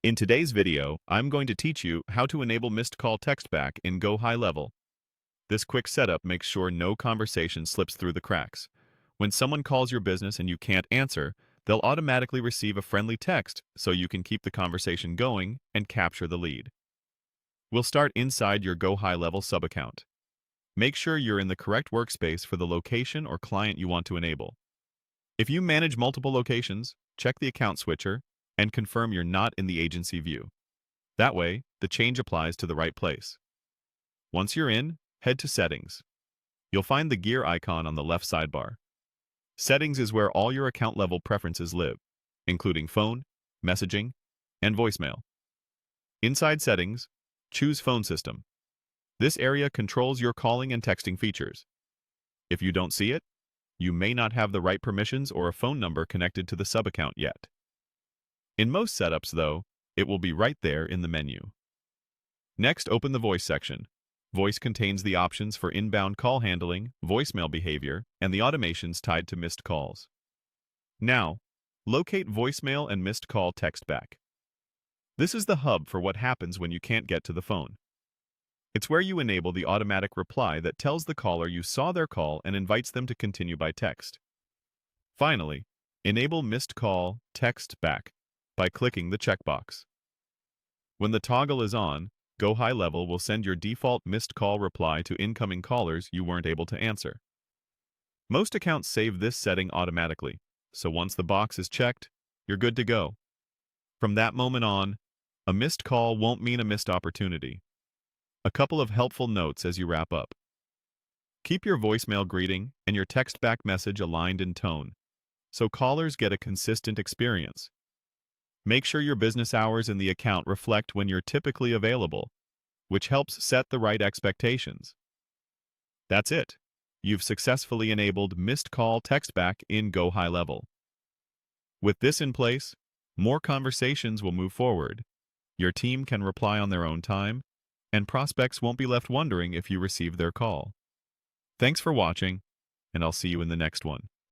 In today's video, I'm going to teach you how to enable missed call Textback in GoHighLevel. This quick setup makes sure no conversation slips through the cracks. When someone calls your business and you can't answer, they'll automatically receive a friendly text so you can keep the conversation going and capture the lead. We'll start inside your GoHighLevel sub-account. Make sure you're in the correct workspace for the location or client you want to enable. If you manage multiple locations, check the account switcher and confirm you're not in the agency view. That way, the change applies to the right place. Once you're in, head to Settings. You'll find the gear icon on the left sidebar. Settings is where all your account level preferences live, including phone, messaging, and voicemail. Inside Settings, choose Phone System. This area controls your calling and texting features. If you don't see it, you may not have the right permissions or a phone number connected to the sub-account yet. In most setups, though, it will be right there in the menu. Next, open the Voice section. Voice contains the options for inbound call handling, voicemail behavior, and the automations tied to missed calls. Now, locate Voicemail and Missed Call Textback. This is the hub for what happens when you can't get to the phone. It's where you enable the automatic reply that tells the caller you saw their call and invites them to continue by text. Finally, enable Missed Call Textback by clicking the checkbox. When the toggle is on, GoHighLevel will send your default missed call reply to incoming callers you weren't able to answer. Most accounts save this setting automatically, so once the box is checked, you're good to go. From that moment on, a missed call won't mean a missed opportunity. A couple of helpful notes as you wrap up. Keep your voicemail greeting and your text-back message aligned in tone, so callers get a consistent experience. Make sure your business hours in the account reflect when you're typically available, which helps set the right expectations. That's it. You've successfully enabled Missed Call Textback in GoHighLevel. With this in place, more conversations will move forward. Your team can reply on their own time, and prospects won't be left wondering if you received their call. Thanks for watching, and I'll see you in the next one.